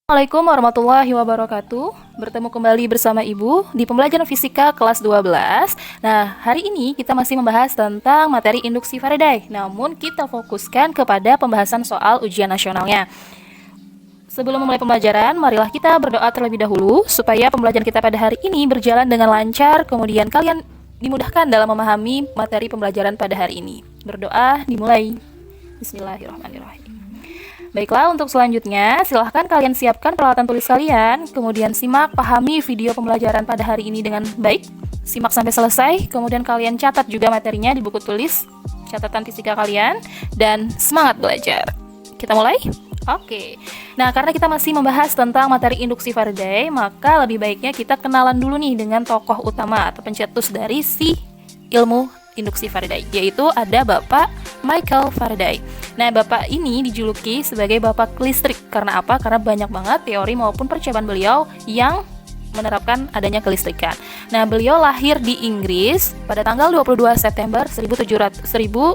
Assalamualaikum warahmatullahi wabarakatuh. Bertemu kembali bersama Ibu di pembelajaran fisika kelas 12. Nah, hari ini kita masih membahas tentang materi induksi Faraday. Namun kita fokuskan kepada pembahasan soal ujian nasionalnya. Sebelum memulai pembelajaran, marilah kita berdoa terlebih dahulu supaya pembelajaran kita pada hari ini berjalan dengan lancar, kemudian kalian dimudahkan dalam memahami materi pembelajaran pada hari ini. Berdoa dimulai. Bismillahirrahmanirrahim. Baiklah, untuk selanjutnya, silahkan kalian siapkan peralatan tulis kalian, kemudian simak, pahami video pembelajaran pada hari ini dengan baik, simak sampai selesai, kemudian kalian catat juga materinya di buku tulis, catatan fisika kalian, dan semangat belajar. Kita mulai? Oke. Nah, karena kita masih membahas tentang materi induksi Faraday, maka lebih baiknya kita kenalan dulu nih dengan tokoh utama atau pencetus dari si ilmu induksi Faraday, yaitu ada Bapak Michael Faraday. Nah, Bapak ini dijuluki sebagai Bapak Listrik. Karena apa? Karena banyak banget teori maupun percobaan beliau yang menerapkan adanya kelistrikan. Nah, beliau lahir di Inggris pada tanggal 22 September 1791.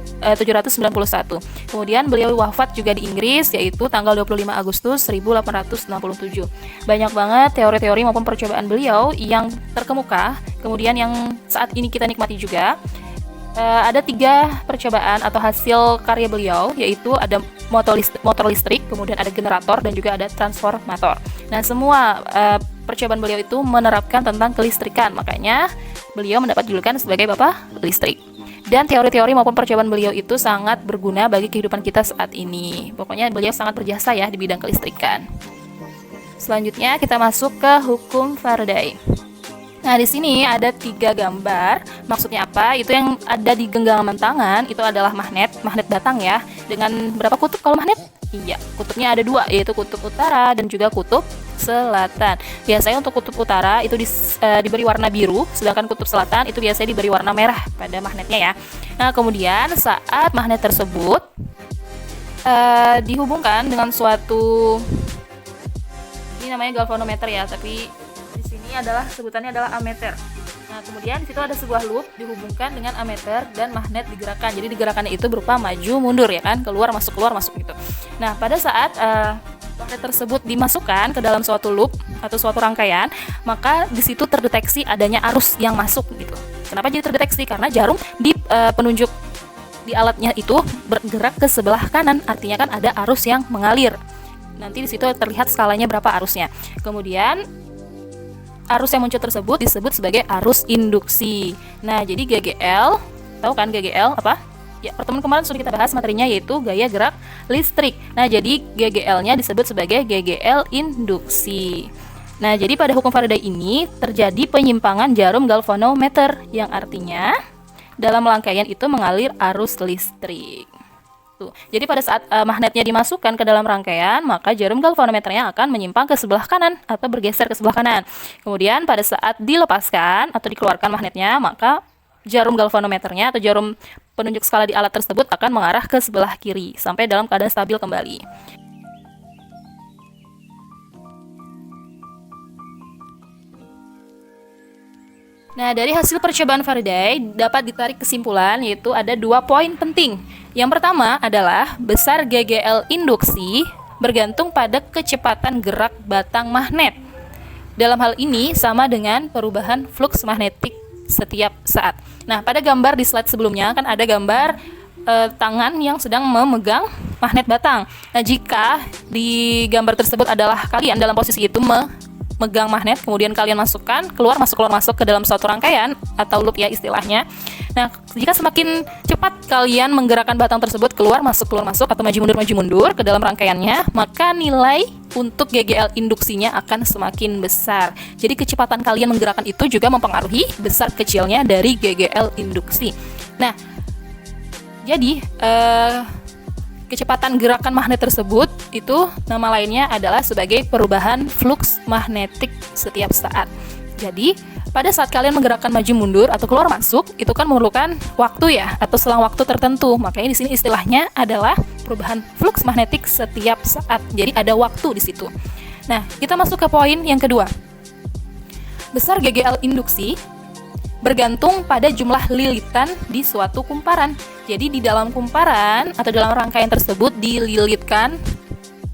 Kemudian beliau wafat juga di Inggris, yaitu tanggal 25 Agustus 1867. Banyak banget teori-teori maupun percobaan beliau yang terkemuka, kemudian yang saat ini kita nikmati juga. Ada 3 percobaan atau hasil karya beliau, yaitu ada motor listrik, kemudian ada generator, dan juga ada transformator. Nah, semua percobaan beliau itu menerapkan tentang kelistrikan, makanya beliau mendapat julukan sebagai Bapak Listrik. Dan teori-teori maupun percobaan beliau itu sangat berguna bagi kehidupan kita saat ini. Pokoknya beliau sangat berjasa ya di bidang kelistrikan. Selanjutnya kita masuk ke hukum Faraday. Nah, di sini ada 3 gambar. Maksudnya apa? Itu yang ada di genggaman tangan itu adalah magnet batang ya. Dengan berapa kutub kalau magnet? Iya, kutubnya ada 2, yaitu kutub utara dan juga kutub selatan. Biasanya untuk kutub utara itu diberi warna biru, sedangkan kutub selatan itu biasanya diberi warna merah pada magnetnya ya. Nah, kemudian saat magnet tersebut dihubungkan dengan suatu, ini namanya galvanometer ya, tapi adalah sebutannya adalah ammeter. Nah, kemudian di situ ada sebuah loop dihubungkan dengan ammeter dan magnet digerakkan. Jadi digerakannya itu berupa maju mundur ya kan, keluar masuk gitu. Nah, pada saat magnet tersebut dimasukkan ke dalam suatu loop atau suatu rangkaian, maka di situ terdeteksi adanya arus yang masuk gitu. Kenapa jadi terdeteksi? Karena jarum di penunjuk di alatnya itu bergerak ke sebelah kanan, artinya kan ada arus yang mengalir. Nanti di situ terlihat skalanya berapa arusnya. Kemudian arus yang muncul tersebut disebut sebagai arus induksi. Nah, jadi GGL, tahu kan GGL apa? Ya, pertemuan kemarin sudah kita bahas materinya, yaitu gaya gerak listrik. Nah, jadi GGL-nya disebut sebagai GGL induksi. Nah, jadi pada hukum Faraday ini terjadi penyimpangan jarum galvanometer, yang artinya dalam rangkaian itu mengalir arus listrik. Jadi pada saat magnetnya dimasukkan ke dalam rangkaian, maka jarum galvanometernya akan menyimpang ke sebelah kanan atau bergeser ke sebelah kanan. Kemudian pada saat dilepaskan atau dikeluarkan magnetnya, maka jarum galvanometernya atau jarum penunjuk skala di alat tersebut akan mengarah ke sebelah kiri sampai dalam keadaan stabil kembali. Nah, dari hasil percobaan Faraday dapat ditarik kesimpulan, yaitu ada 2 poin penting. Yang pertama adalah besar GGL induksi bergantung pada kecepatan gerak batang magnet. Dalam hal ini sama dengan perubahan flux magnetik setiap saat. Nah, pada gambar di slide sebelumnya kan ada gambar tangan yang sedang memegang magnet batang. Nah, jika di gambar tersebut adalah kalian dalam posisi itu megang magnet, kemudian kalian masukkan keluar masuk ke dalam suatu rangkaian atau loop ya istilahnya. Nah, jika semakin cepat kalian menggerakkan batang tersebut keluar masuk atau maju mundur ke dalam rangkaiannya, maka nilai untuk GGL induksinya akan semakin besar. Jadi kecepatan kalian menggerakkan itu juga mempengaruhi besar kecilnya dari GGL induksi. Nah, jadi kecepatan gerakan magnet tersebut itu nama lainnya adalah sebagai perubahan flux magnetik setiap saat. Jadi pada saat kalian menggerakkan maju mundur atau keluar masuk itu kan memerlukan waktu ya, atau selang waktu tertentu. Makanya di sini istilahnya adalah perubahan flux magnetik setiap saat. Jadi ada waktu di situ. Nah, kita masuk ke poin yang kedua. Besar GGL induksi bergantung pada jumlah lilitan di suatu kumparan. Jadi di dalam kumparan atau dalam rangkaian tersebut dililitkan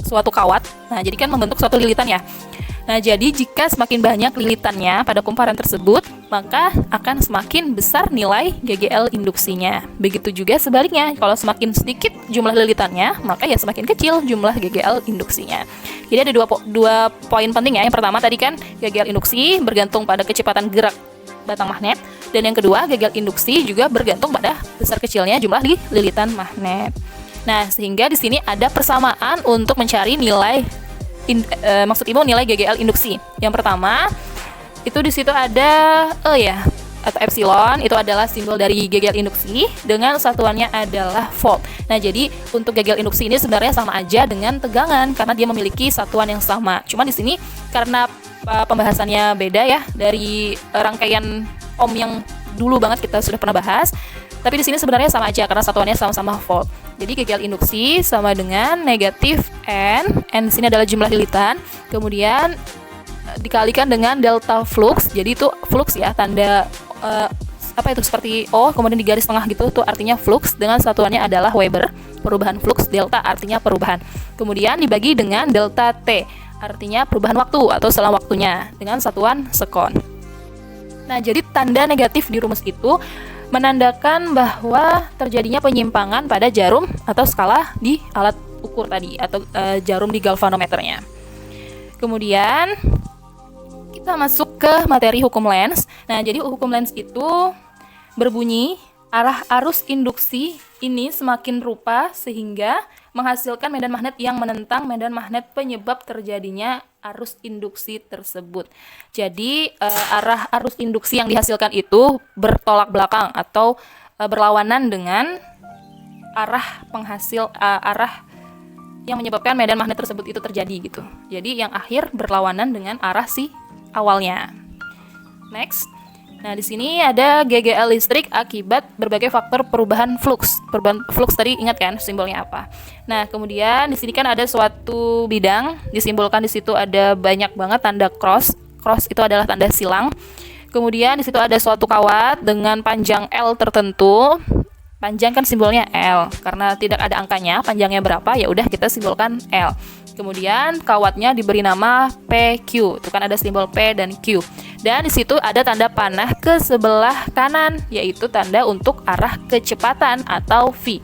suatu kawat. Nah, jadi kan membentuk suatu lilitan ya. Nah, jadi jika semakin banyak lilitannya pada kumparan tersebut, maka akan semakin besar nilai GGL induksinya. Begitu juga sebaliknya, kalau semakin sedikit jumlah lilitannya, maka ya semakin kecil jumlah GGL induksinya. Jadi ada dua poin penting ya. Yang pertama tadi kan GGL induksi bergantung pada kecepatan gerak batang magnet, dan yang kedua GGL induksi juga bergantung pada besar kecilnya jumlah di lilitan magnet. Nah, sehingga di sini ada persamaan untuk mencari nilai maksud Ibu nilai GGL induksi. Yang pertama, itu di situ ada E ya, atau epsilon, itu adalah simbol dari GGL induksi dengan satuannya adalah volt. Nah, jadi untuk GGL induksi ini sebenarnya sama aja dengan tegangan karena dia memiliki satuan yang sama. Cuma di sini karena pembahasannya beda ya dari rangkaian ohm yang dulu banget kita sudah pernah bahas. Tapi di sini sebenarnya sama aja karena satuannya sama-sama volt. Jadi GGL induksi sama dengan negatif N di sini adalah jumlah lilitan, kemudian dikalikan dengan delta flux. Jadi itu flux ya, tanda apa itu seperti O, kemudian di garis tengah gitu, itu artinya flux dengan satuannya adalah Weber. Perubahan flux, delta artinya perubahan. Kemudian dibagi dengan delta T, artinya perubahan waktu atau selang waktunya dengan satuan sekon. Nah, jadi tanda negatif di rumus itu menandakan bahwa terjadinya penyimpangan pada jarum atau skala di alat ukur tadi atau jarum di galvanometernya. Kemudian kita masuk ke materi hukum Lenz. Nah, jadi hukum Lenz itu berbunyi arah arus induksi ini semakin rupa sehingga menghasilkan medan magnet yang menentang medan magnet penyebab terjadinya arus induksi tersebut. Jadi arah arus induksi yang dihasilkan itu bertolak belakang atau berlawanan dengan arah penghasil arah yang menyebabkan medan magnet tersebut itu terjadi gitu. Jadi yang akhir berlawanan dengan arah si awalnya. Next. Nah, di sini ada GGL listrik akibat berbagai faktor perubahan flux. Perubahan flux tadi ingat kan simbolnya apa? Nah, kemudian di sini kan ada suatu bidang, disimbolkan di situ ada banyak banget tanda cross. Cross itu adalah tanda silang. Kemudian di situ ada suatu kawat dengan panjang L tertentu. Panjang kan simbolnya L. Karena tidak ada angkanya, panjangnya berapa, ya udah kita simbolkan L. Kemudian kawatnya diberi nama PQ. Itu kan ada simbol P dan Q. Dan di situ ada tanda panah ke sebelah kanan, yaitu tanda untuk arah kecepatan atau V.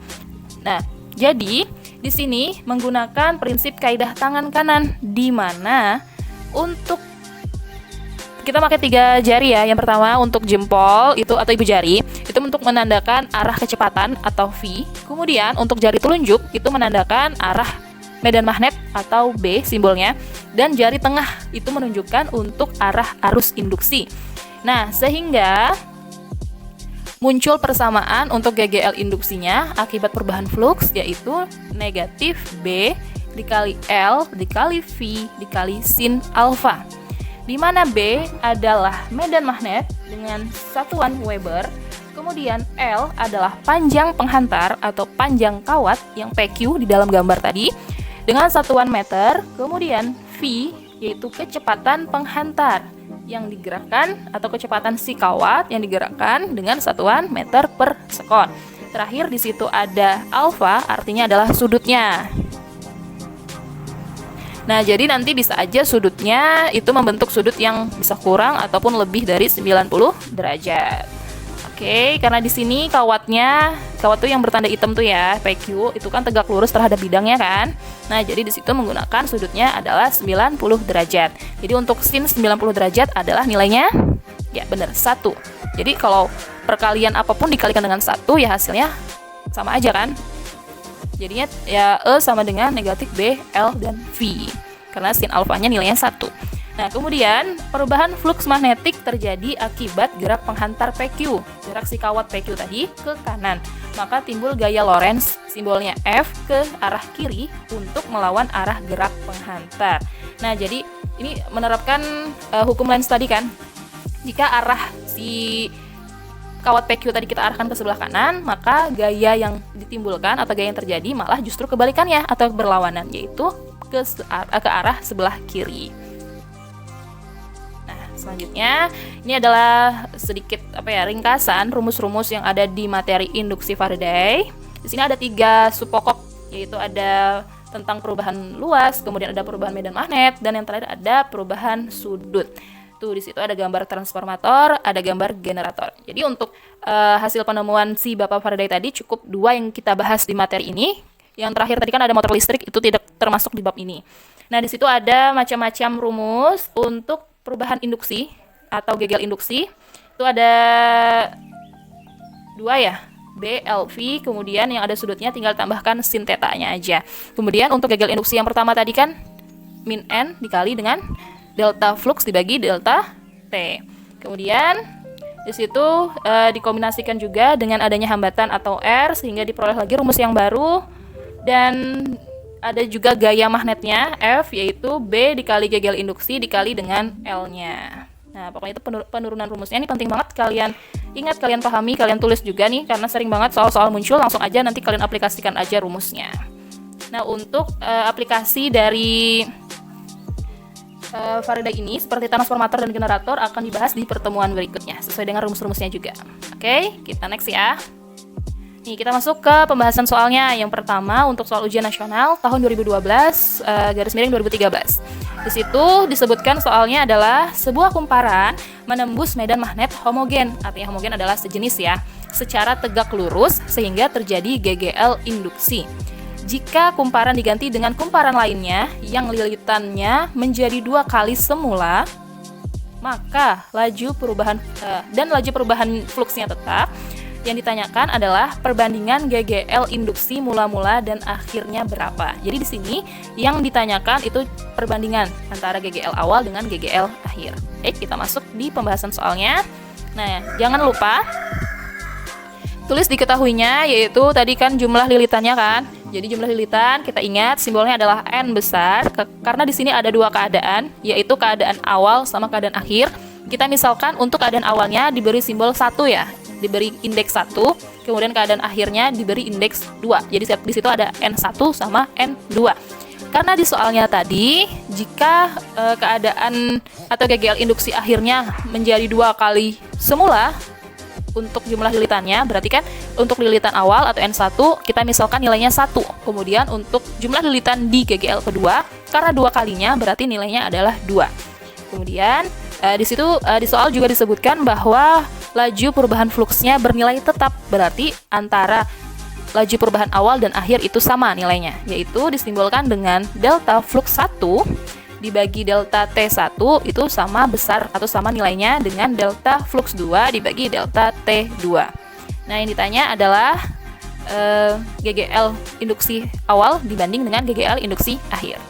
Nah, jadi di sini menggunakan prinsip kaidah tangan kanan, di mana untuk kita pakai 3 jari ya. Yang pertama untuk jempol itu atau ibu jari itu untuk menandakan arah kecepatan atau V. Kemudian untuk jari telunjuk itu menandakan arah medan magnet atau B simbolnya, dan jari tengah itu menunjukkan untuk arah arus induksi. Nah, sehingga muncul persamaan untuk GGL induksinya akibat perubahan flux, yaitu negatif B dikali L dikali V dikali sin alfa, di mana B adalah medan magnet dengan satuan Weber, kemudian L adalah panjang penghantar atau panjang kawat yang PQ di dalam gambar tadi dengan satuan meter, kemudian V yaitu kecepatan penghantar yang digerakkan atau kecepatan si kawat yang digerakkan dengan satuan meter per sekon. Terakhir di situ ada alfa, artinya adalah sudutnya. Nah, jadi nanti bisa aja sudutnya itu membentuk sudut yang bisa kurang ataupun lebih dari 90 derajat. Oke, karena di sini kawat tuh yang bertanda hitam tuh ya, PQ, itu kan tegak lurus terhadap bidangnya kan. Nah, jadi di situ menggunakan sudutnya adalah 90 derajat. Jadi untuk sin 90 derajat adalah nilainya ya benar 1. Jadi kalau perkalian apapun dikalikan dengan 1 ya hasilnya sama aja kan. Jadinya ya E sama dengan negatif B, L, dan V. Karena sin alfanya nilainya 1. Nah, kemudian perubahan flux magnetik terjadi akibat gerak penghantar PQ, gerak si kawat PQ tadi ke kanan. Maka timbul gaya Lorentz, simbolnya F, ke arah kiri untuk melawan arah gerak penghantar. Nah, jadi ini menerapkan hukum Lenz tadi kan. Jika arah si kawat PQ tadi kita arahkan ke sebelah kanan, maka gaya yang ditimbulkan atau gaya yang terjadi malah justru kebalikannya atau berlawanan, yaitu ke arah sebelah kiri. Selanjutnya, ini adalah sedikit ringkasan rumus-rumus yang ada di materi induksi Faraday. Di sini ada 3 sub pokok, yaitu ada tentang perubahan luas, kemudian ada perubahan medan magnet, dan yang terakhir ada perubahan sudut. Tuh di situ ada gambar transformator, ada gambar generator. Jadi untuk hasil penemuan si Bapak Faraday tadi cukup 2 yang kita bahas di materi ini. Yang terakhir tadi kan ada motor listrik, itu tidak termasuk di bab ini. Nah, di situ ada macam-macam rumus untuk perubahan induksi atau gegel induksi. Itu ada 2 ya, B, LV, kemudian yang ada sudutnya tinggal tambahkan sin tetanya aja. Kemudian untuk gegel induksi yang pertama tadi kan min N dikali dengan delta flux dibagi delta T. Kemudian di situ dikombinasikan juga dengan adanya hambatan atau R sehingga diperoleh lagi rumus yang baru, dan ada juga gaya magnetnya F, yaitu B dikali gegel induksi dikali dengan L-nya. Nah, pokoknya itu penurunan rumusnya. Ini penting banget kalian ingat, kalian pahami, kalian tulis juga nih, karena sering banget soal-soal muncul, langsung aja nanti kalian aplikasikan aja rumusnya. Nah, untuk aplikasi dari Faraday ini seperti transformator dan generator akan dibahas di pertemuan berikutnya sesuai dengan rumus-rumusnya juga. Oke, kita next ya. Nih, kita masuk ke pembahasan soalnya. Yang pertama untuk soal ujian nasional tahun 2012 garis miring 2013. Di situ disebutkan soalnya adalah sebuah kumparan menembus medan magnet homogen. Artinya homogen adalah sejenis ya, secara tegak lurus sehingga terjadi GGL induksi. Jika kumparan diganti dengan kumparan lainnya yang lilitannya menjadi 2 kali semula, maka laju perubahan fluksnya tetap. Yang ditanyakan adalah perbandingan GGL induksi mula-mula dan akhirnya berapa. Jadi di sini yang ditanyakan itu perbandingan antara GGL awal dengan GGL akhir. Oke, kita masuk di pembahasan soalnya. Nah, jangan lupa tulis diketahuinya, yaitu tadi kan jumlah lilitannya kan. Jadi jumlah lilitan kita ingat simbolnya adalah N besar, karena di sini ada 2 keadaan, yaitu keadaan awal sama keadaan akhir. Kita misalkan untuk keadaan awalnya diberi simbol 1 ya, diberi indeks 1, kemudian keadaan akhirnya diberi indeks 2. Jadi di situ ada N1 sama N2. Karena di soalnya tadi, jika keadaan atau GGL induksi akhirnya menjadi 2 kali semula untuk jumlah lilitannya, berarti kan untuk lilitan awal atau N1 kita misalkan nilainya 1. Kemudian untuk jumlah lilitan di GGL kedua, karena 2 kalinya berarti nilainya adalah 2. Kemudian di situ di soal juga disebutkan bahwa laju perubahan fluksnya bernilai tetap, berarti antara laju perubahan awal dan akhir itu sama nilainya, yaitu disimbolkan dengan delta flux 1 dibagi delta T1 itu sama besar atau sama nilainya dengan delta flux 2 dibagi delta T2. Nah, yang ditanya adalah GGL induksi awal dibanding dengan GGL induksi akhir.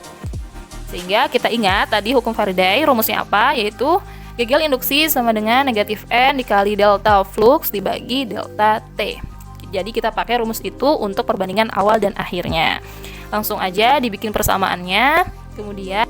Sehingga kita ingat tadi hukum Faraday rumusnya apa, yaitu GGL induksi sama dengan negatif N dikali delta flux dibagi delta T. Jadi kita pakai rumus itu untuk perbandingan awal dan akhirnya. Langsung aja dibikin persamaannya. Kemudian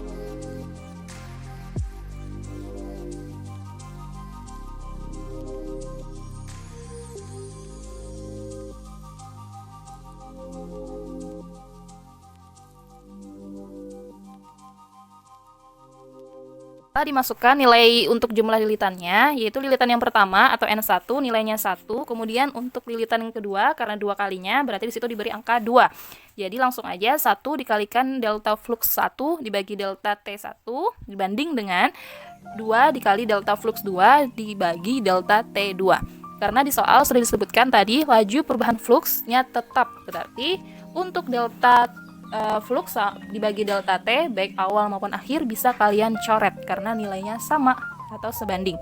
dimasukkan nilai untuk jumlah lilitannya, yaitu lilitan yang pertama atau N1 nilainya 1, kemudian untuk lilitan yang kedua karena 2 kalinya berarti di situ diberi angka 2. Jadi langsung aja 1 dikalikan delta flux 1 dibagi delta T1 dibanding dengan 2 dikali delta flux 2 dibagi delta T2. Karena di soal sudah disebutkan tadi laju perubahan fluksnya tetap, berarti untuk delta flux dibagi delta T baik awal maupun akhir bisa kalian coret karena nilainya sama atau sebanding.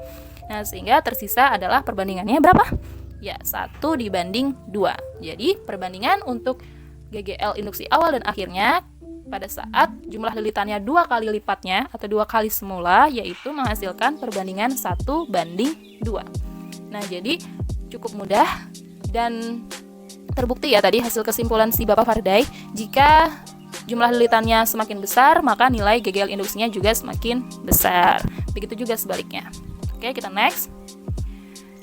Nah, sehingga tersisa adalah perbandingannya berapa? Ya, 1 dibanding 2. Jadi perbandingan untuk GGL induksi awal dan akhirnya pada saat jumlah lilitannya 2 kali lipatnya atau 2 kali semula, yaitu menghasilkan perbandingan 1 banding 2. Nah, jadi cukup mudah dan terbukti ya tadi hasil kesimpulan si Bapak Faraday, jika jumlah lilitannya semakin besar maka nilai GGL induksinya juga semakin besar. Begitu juga sebaliknya. Oke, kita next.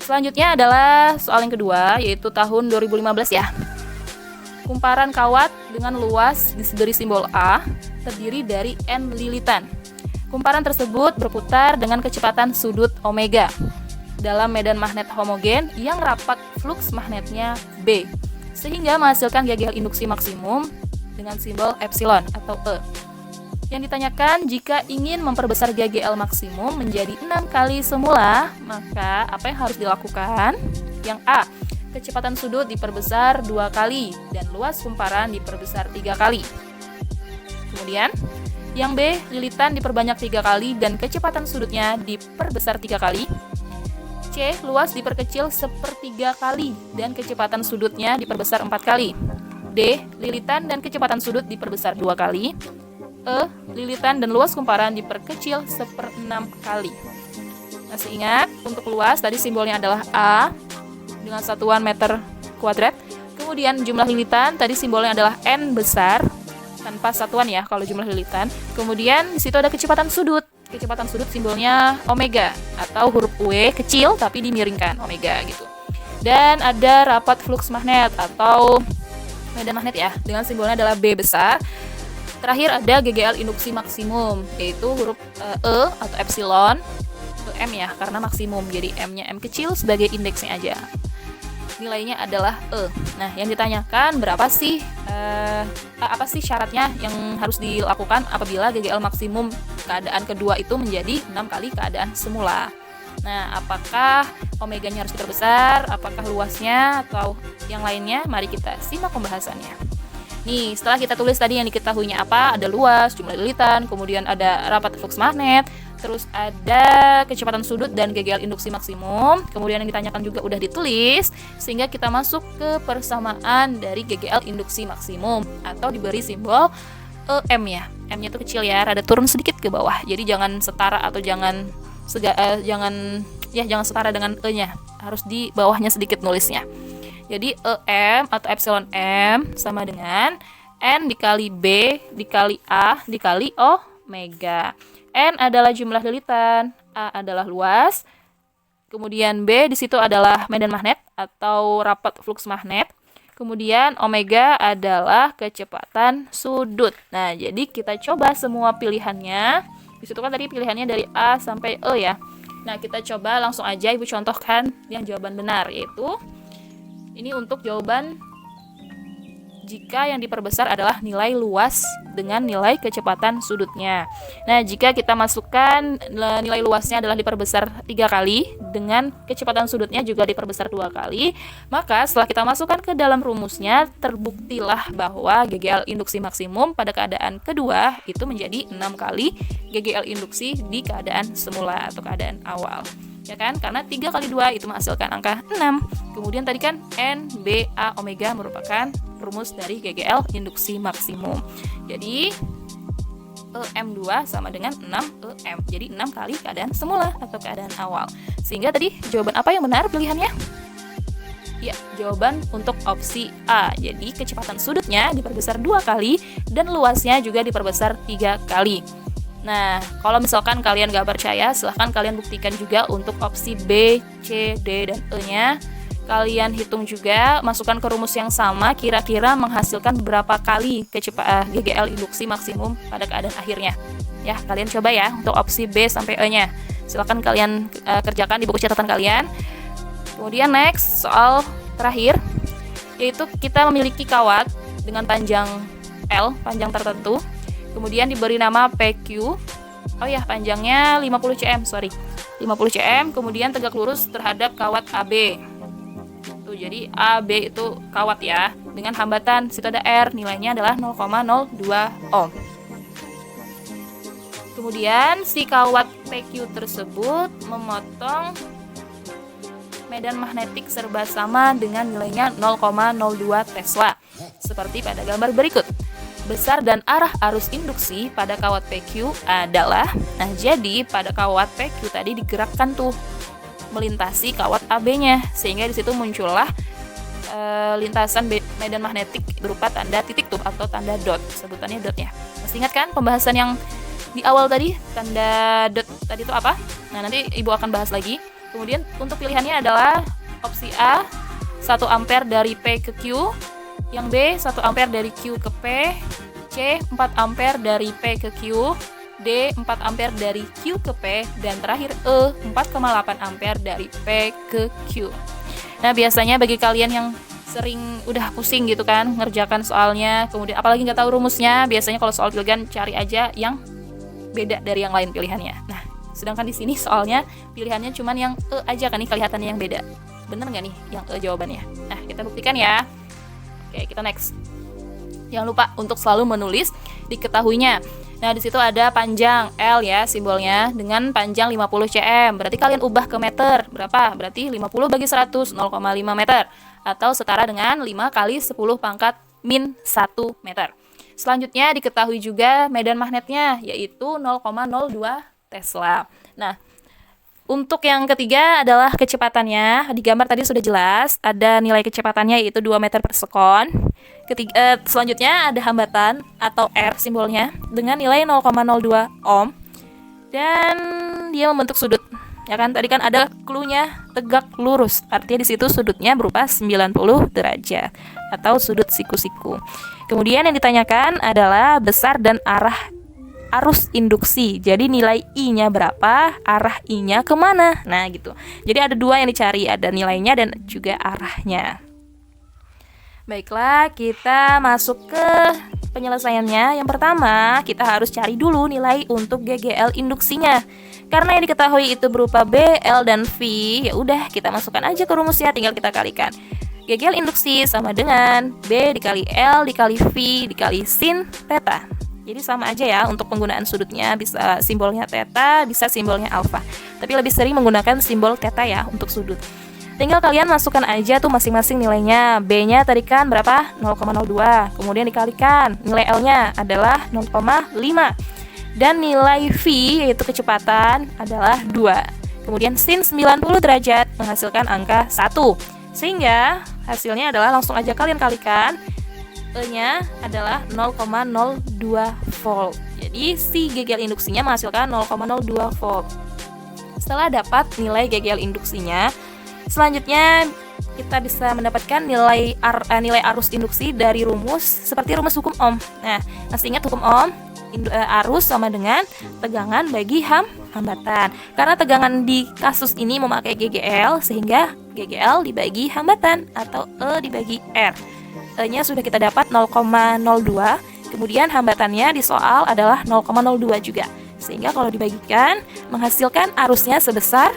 Selanjutnya adalah soal yang kedua, yaitu tahun 2015 ya. Kumparan kawat dengan luas diberi simbol A terdiri dari N lilitan. Kumparan tersebut berputar dengan kecepatan sudut omega dalam medan magnet homogen yang rapat flux magnetnya B, sehingga menghasilkan GGL induksi maksimum dengan simbol epsilon atau E. Yang ditanyakan, jika ingin memperbesar GGL maksimum menjadi 6 kali semula, maka apa yang harus dilakukan? Yang A, kecepatan sudut diperbesar 2 kali dan luas kumparan diperbesar 3 kali. Kemudian, yang B, lilitan diperbanyak 3 kali dan kecepatan sudutnya diperbesar 3 kali. C, luas diperkecil 1/3 kali dan kecepatan sudutnya diperbesar 4 kali. D, lilitan dan kecepatan sudut diperbesar 2 kali. E, lilitan dan luas kumparan diperkecil 1/6 kali. Masih ingat, untuk luas tadi simbolnya adalah A dengan satuan meter kuadrat. Kemudian jumlah lilitan tadi simbolnya adalah N besar tanpa satuan ya kalau jumlah lilitan. Kemudian di situ ada kecepatan sudut. Kecepatan sudut simbolnya omega atau huruf W kecil tapi dimiringkan, omega gitu. Dan ada rapat flux magnet atau medan magnet ya, dengan simbolnya adalah B besar. Terakhir ada GGL induksi maksimum, yaitu huruf E atau epsilon, M ya, karena maksimum. Jadi M-nya M kecil sebagai indeksnya aja. Nilainya adalah E. Nah, yang ditanyakan apa sih syaratnya yang harus dilakukan apabila GGL maksimum keadaan kedua itu menjadi 6 kali keadaan semula. Nah, apakah omeganya harus diperbesar, apakah luasnya, atau yang lainnya? Mari kita simak pembahasannya. Nih, setelah kita tulis tadi yang diketahuinya apa, ada luas, jumlah lilitan, kemudian ada rapat flux magnet, terus ada kecepatan sudut dan GGL induksi maksimum. Kemudian yang ditanyakan juga udah ditulis, sehingga kita masuk ke persamaan dari GGL induksi maksimum atau diberi simbol EM ya. M-nya itu kecil ya, rada turun sedikit ke bawah. Jadi jangan setara atau jangan setara dengan E-nya. Harus di bawahnya sedikit nulisnya. Jadi EM atau epsilon M sama dengan N dikali B dikali A dikali omega. N adalah jumlah lilitan, A adalah luas, kemudian B di situ adalah medan magnet atau rapat flux magnet, kemudian omega adalah kecepatan sudut. Nah, jadi kita coba semua pilihannya. Di situ kan tadi pilihannya dari A sampai E ya. Nah, kita coba langsung aja Ibu contohkan yang jawaban benar, yaitu ini untuk jawaban jika yang diperbesar adalah nilai luas dengan nilai kecepatan sudutnya. Nah, jika kita masukkan nilai luasnya adalah diperbesar 3 kali dengan kecepatan sudutnya juga diperbesar 2 kali, maka setelah kita masukkan ke dalam rumusnya, terbuktilah bahwa GGL induksi maksimum pada keadaan kedua itu menjadi 6 kali GGL induksi di keadaan semula atau keadaan awal. Ya kan? Karena 3 kali 2 itu menghasilkan angka 6. Kemudian tadi kan N, B, A, omega merupakan rumus dari GGL induksi maksimum. Jadi EM2 sama dengan 6EM. Jadi 6 kali keadaan semula atau keadaan awal. Sehingga tadi jawaban apa yang benar pilihannya? Ya, jawaban untuk opsi A. Jadi kecepatan sudutnya diperbesar 2 kali dan luasnya juga diperbesar 3 kali. Nah, kalau misalkan kalian gak percaya, silahkan kalian buktikan juga untuk opsi B, C, D, dan E-nya. Kalian hitung juga, masukkan ke rumus yang sama, kira-kira menghasilkan berapa kali GGL induksi maksimum pada keadaan akhirnya. Ya, kalian coba ya untuk opsi B sampai E-nya. Silahkan kalian kerjakan di buku catatan kalian. Kemudian next, soal terakhir, yaitu kita memiliki kawat dengan panjang L, panjang tertentu. Kemudian diberi nama PQ. Oh ya, panjangnya 50 cm, 50 cm, kemudian tegak lurus terhadap kawat AB. Tuh, jadi AB itu kawat ya, dengan hambatan situ ada R, nilainya adalah 0,02 ohm. Kemudian si kawat PQ tersebut memotong medan magnetik serba sama dengan nilainya 0,02 Tesla. Seperti pada gambar berikut. Besar dan arah arus induksi pada kawat PQ adalah, nah jadi pada kawat PQ tadi digerakkan tuh melintasi kawat AB-nya, sehingga di situ muncullah lintasan medan magnetik berupa tanda titik tuh atau tanda dot, sebutannya dot ya. Masih ingat kan pembahasan yang di awal tadi, tanda dot tadi itu apa? Nah, nanti Ibu akan bahas lagi. Kemudian untuk pilihannya adalah opsi A 1 ampere dari P ke Q, yang B 1 ampere dari Q ke P, C 4 ampere dari P ke Q, D 4 ampere dari Q ke P, dan terakhir E 4,8 ampere dari P ke Q. Nah, biasanya bagi kalian yang sering udah pusing gitu kan ngerjakan soalnya, kemudian apalagi nggak tahu rumusnya, biasanya kalau soal pilihan cari aja yang beda dari yang lain pilihannya. Nah, sedangkan di sini soalnya pilihannya cuman yang aja kan nih kelihatannya yang beda. Bener nggak nih yang jawabannya? Nah, kita buktikan ya. Oke, kita next. Jangan lupa untuk selalu menulis diketahuinya. Nah, di situ ada panjang L ya simbolnya dengan panjang 50 cm. Berarti kalian ubah ke meter. Berapa? Berarti 50 bagi 100, 0,5 meter. Atau setara dengan 5 kali 10 pangkat min 1 meter. Selanjutnya diketahui juga medan magnetnya, yaitu 0,02 Tesla. Nah, untuk yang ketiga adalah kecepatannya. Di gambar tadi sudah jelas, ada nilai kecepatannya yaitu 2 meter per sekon. Selanjutnya ada hambatan atau R simbolnya dengan nilai 0,02 ohm. Dan dia membentuk sudut. Ya kan, tadi kan ada clue-nya tegak lurus. Artinya di situ sudutnya berupa 90 derajat atau sudut siku-siku. Kemudian yang ditanyakan adalah besar dan arah arus induksi. Jadi nilai I-nya berapa, arah I-nya kemana. Nah gitu. Jadi ada dua yang dicari, ada nilainya dan juga arahnya. Baiklah, kita masuk ke penyelesaiannya. Yang pertama, kita harus cari dulu nilai untuk GGL induksinya. Karena yang diketahui itu berupa B, L, dan V, ya udah kita masukkan aja ke rumusnya, tinggal kita kalikan. GGL induksi sama dengan B dikali L dikali V dikali sin theta. Jadi sama aja ya untuk penggunaan sudutnya, bisa simbolnya theta, bisa simbolnya alfa. Tapi lebih sering menggunakan simbol theta ya untuk sudut. Tinggal kalian masukkan aja tuh masing-masing nilainya. B-nya tadi kan berapa? 0,02. Kemudian dikalikan. Nilai L-nya adalah 0,5. Dan nilai V yaitu kecepatan adalah 2. Kemudian sin 90 derajat menghasilkan angka 1. Sehingga hasilnya adalah langsung aja kalian kalikan. E-nya adalah 0,02 volt. Jadi si GGL induksinya menghasilkan 0,02 volt. Setelah dapat nilai GGL induksinya, selanjutnya kita bisa mendapatkan nilai arus induksi dari rumus seperti rumus hukum Ohm. Nah, masih ingat hukum Ohm? Arus sama dengan tegangan bagi hambatan. Karena tegangan di kasus ini memakai GGL, sehingga GGL dibagi hambatan atau E dibagi R. E-nya sudah kita dapat 0,02, kemudian hambatannya di soal adalah 0,02 juga. Sehingga kalau dibagikan menghasilkan arusnya sebesar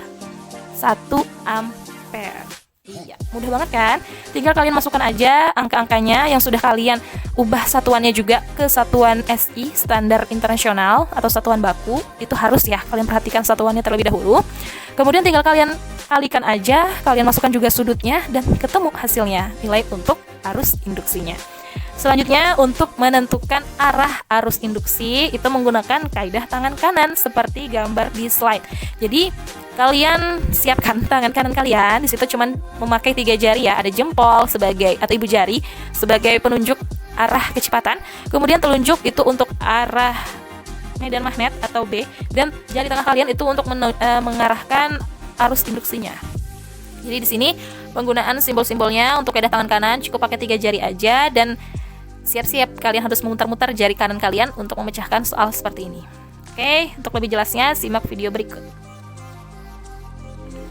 1 ampere. Iya, mudah banget kan? Tinggal kalian masukkan aja angka-angkanya yang sudah kalian ubah satuannya juga ke satuan SI, standar internasional atau satuan baku. Itu harus ya, kalian perhatikan satuannya terlebih dahulu. Kemudian tinggal kalian kalikan aja, kalian masukkan juga sudutnya dan ketemu hasilnya, nilai untuk arus induksinya. Selanjutnya untuk menentukan arah arus induksi itu menggunakan kaidah tangan kanan seperti gambar di slide. Jadi kalian siapkan tangan kanan kalian, di situ cuman memakai 3 jari ya, ada jempol sebagai atau ibu jari sebagai penunjuk arah kecepatan, kemudian telunjuk itu untuk arah medan magnet atau B, dan jari tengah kalian itu untuk mengarahkan arus induksinya. Jadi di sini penggunaan simbol-simbolnya untuk kaidah tangan kanan cukup pakai 3 jari aja, dan siap-siap kalian harus memutar-mutar jari kanan kalian untuk memecahkan soal seperti ini. Oke, untuk lebih jelasnya simak video berikut.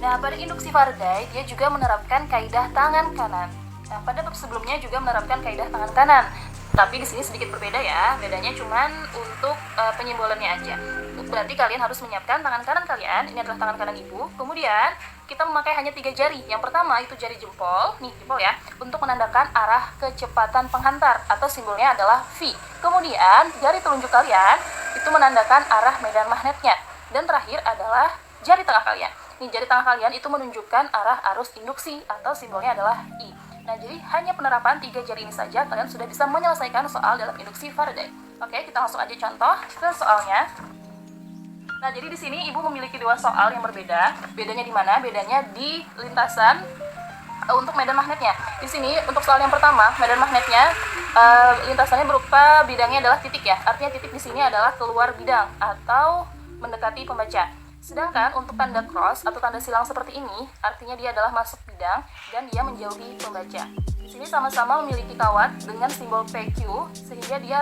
Nah, pada induksi Faraday dia juga menerapkan kaidah tangan kanan. Nah, pada bab sebelumnya juga menerapkan kaidah tangan kanan. Tapi di sini sedikit berbeda ya, bedanya cuman untuk penyimbolannya aja. Berarti kalian harus menyiapkan tangan kanan kalian, ini adalah tangan kanan ibu. Kemudian kita memakai hanya 3 jari. Yang pertama itu jari jempol, nih jempol ya, untuk menandakan arah kecepatan penghantar atau simbolnya adalah V. Kemudian jari telunjuk kalian itu menandakan arah medan magnetnya. Dan terakhir adalah jari tengah kalian. Nih jari tengah kalian itu menunjukkan arah arus induksi atau simbolnya adalah I. Nah, jadi hanya penerapan 3 jari ini saja kalian sudah bisa menyelesaikan soal dalam induksi Faraday. Oke, kita langsung aja contoh ke soalnya. Nah, jadi di sini ibu memiliki 2 soal yang berbeda. Bedanya di mana? Bedanya di lintasan untuk medan magnetnya. Di sini untuk soal yang pertama, medan magnetnya lintasannya berupa bidangnya adalah titik ya. Artinya titik di sini adalah keluar bidang atau mendekati pembaca. Sedangkan untuk tanda cross atau tanda silang seperti ini, artinya dia adalah masuk bidang dan dia menjauhi pembaca. Di sini sama-sama memiliki kawat dengan simbol PQ, sehingga dia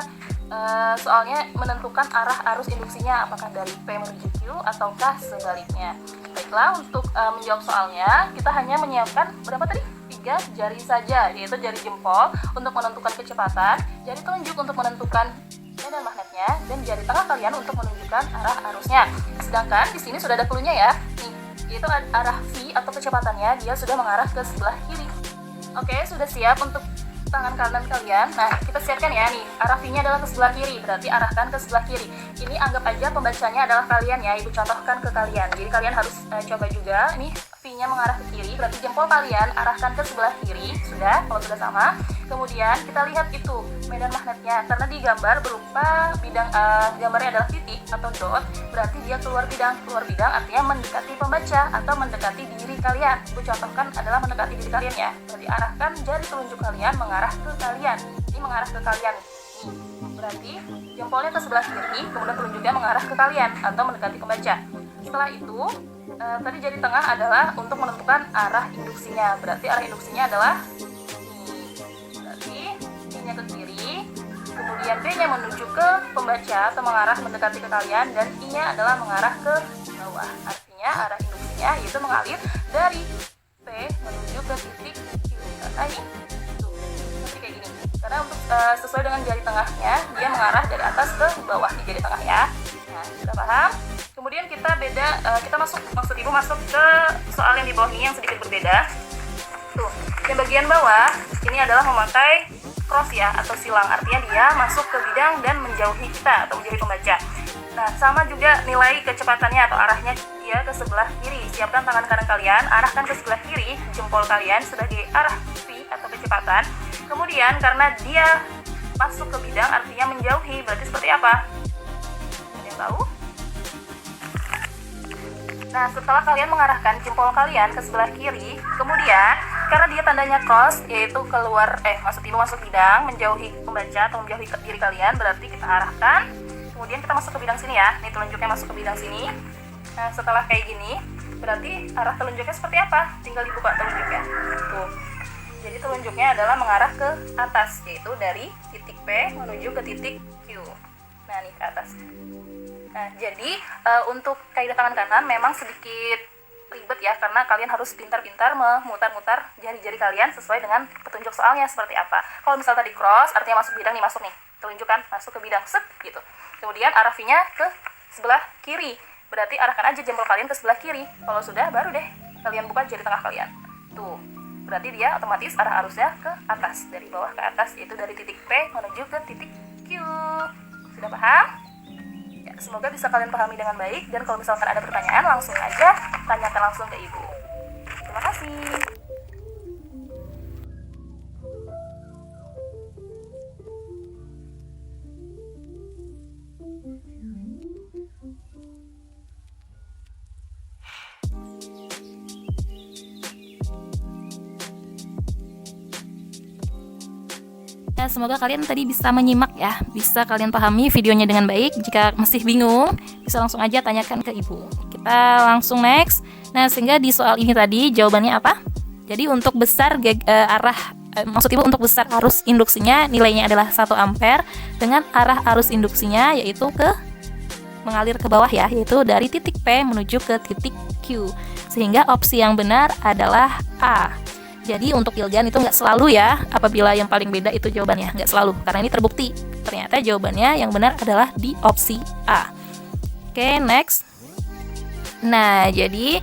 soalnya menentukan arah arus induksinya, apakah dari P menuju Q ataukah sebaliknya. Baiklah, untuk menjawab soalnya, kita hanya menyiapkan berapa tadi? 3 jari saja, yaitu jari jempol untuk menentukan kecepatan, jari telunjuk untuk menentukan medan magnetnya, dan jari tengah kalian untuk menunjukkan arah arusnya. Sedangkan di sini sudah ada clue-nya ya, nih, yaitu arah V atau kecepatannya dia sudah mengarah ke sebelah kiri. Oke, sudah siap untuk tangan kanan kalian. Nah, kita siapkan ya nih, arah V-nya adalah ke sebelah kiri, berarti arahkan ke sebelah kiri. Ini anggap aja pembacanya adalah kalian ya, Ibu contohkan ke kalian. Jadi kalian harus coba juga, nih V-nya mengarah ke kiri, berarti jempol kalian arahkan ke sebelah kiri. Sudah, kalau sudah sama. Kemudian kita lihat itu medan magnetnya, karena digambar berupa bidang, gambarnya adalah titik atau dot, berarti dia keluar bidang. Keluar bidang artinya mendekati pembaca atau mendekati diri kalian. Ibu contohkan adalah mendekati diri kalian ya. Berarti arahkan jari telunjuk kalian mengarah ke kalian. Ini mengarah ke kalian. Nih, berarti jempolnya ke sebelah kiri, kemudian telunjuknya mengarah ke kalian atau mendekati pembaca. Setelah itu, tadi jari tengah adalah untuk menentukan arah induksinya. Berarti arah induksinya adalah I-nya ke kiri, kemudian B-nya menuju ke pembaca atau mengarah mendekati ke kalian, dan I-nya adalah mengarah ke bawah. Artinya arah induksinya yaitu mengalir dari P menuju ke titik Q. Karena ini tuh, seperti kayak gini. Karena untuk sesuai dengan jari tengahnya, dia mengarah dari atas ke bawah di jari tengah ya. Nah, sudah paham? Kemudian kita kita maksud Ibu masuk ke soal yang di bawah ini yang sedikit berbeda. Tuh, yang bagian bawah ini adalah memakai cross ya atau silang, artinya dia masuk ke bidang dan menjauhi kita atau menjauhi pembaca. Nah, sama juga nilai kecepatannya atau arahnya dia ke sebelah kiri. Siapkan tangan kanan kalian, arahkan ke sebelah kiri jempol kalian sebagai arah V atau kecepatan. Kemudian karena dia masuk ke bidang artinya menjauhi, berarti seperti apa? Ada yang tahu? Nah, setelah kalian mengarahkan jempol kalian ke sebelah kiri, kemudian karena dia tandanya cross, yaitu keluar, maksud Ibu masuk bidang, menjauhi pembaca atau menjauhi diri kalian, berarti kita arahkan, kemudian kita masuk ke bidang sini ya, nih telunjuknya masuk ke bidang sini. Nah, setelah kayak gini, berarti arah telunjuknya seperti apa? Tinggal dibuka telunjuknya. Tuh, jadi telunjuknya adalah mengarah ke atas, yaitu dari titik P menuju ke titik Q. Nah, nih ke atas. Nah, jadi untuk kaidah tangan kanan memang sedikit ribet ya, karena kalian harus pintar-pintar memutar-mutar jari-jari kalian sesuai dengan petunjuk soalnya seperti apa. Kalau misal tadi cross, artinya masuk bidang nih, masuk nih, telunjukkan masuk ke bidang, set gitu. Kemudian arah V-nya ke sebelah kiri, berarti arahkan aja jempol kalian ke sebelah kiri. Kalau sudah, baru deh kalian buka jari tengah kalian. Tuh, berarti dia otomatis arah arusnya ke atas, dari bawah ke atas, yaitu dari titik P menuju ke titik Q. Sudah paham? Semoga bisa kalian pahami dengan baik, dan kalau misalkan ada pertanyaan langsung aja tanyakan langsung ke Ibu. Terima kasih. Ya, semoga kalian tadi bisa menyimak ya, bisa kalian pahami videonya dengan baik. Jika masih bingung, bisa langsung aja tanyakan ke Ibu. Kita langsung next. Nah, sehingga di soal ini tadi jawabannya apa? Jadi untuk besar maksud Ibu untuk besar arus induksinya nilainya adalah 1 ampere dengan arah arus induksinya yaitu mengalir ke bawah ya, yaitu dari titik P menuju ke titik Q. Sehingga opsi yang benar adalah A. Jadi untuk Ilgan itu nggak selalu ya, apabila yang paling beda itu jawabannya, nggak selalu. Karena ini terbukti, ternyata jawabannya yang benar adalah di opsi A. Oke, next. Nah, jadi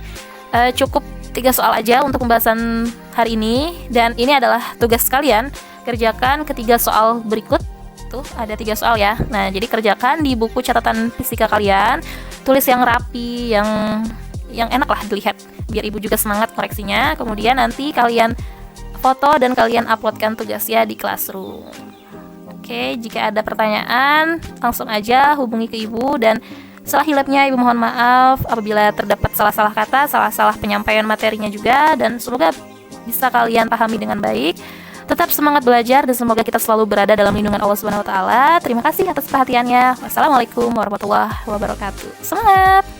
cukup 3 soal aja untuk pembahasan hari ini. Dan ini adalah tugas kalian, kerjakan ketiga soal berikut. Tuh, ada 3 soal ya. Nah, jadi kerjakan di buku catatan fisika kalian, tulis yang rapi, yang enak lah dilihat, biar Ibu juga semangat koreksinya. Kemudian nanti kalian foto dan kalian uploadkan tugasnya di Classroom. Oke, jika ada pertanyaan langsung aja hubungi ke Ibu, dan salah hilapnya Ibu mohon maaf apabila terdapat salah-salah kata, salah-salah penyampaian materinya juga, dan semoga bisa kalian pahami dengan baik. Tetap semangat belajar dan semoga kita selalu berada dalam lindungan Allah Subhanahu wa taala. Terima kasih atas perhatiannya. Wassalamualaikum warahmatullahi wabarakatuh. Semangat.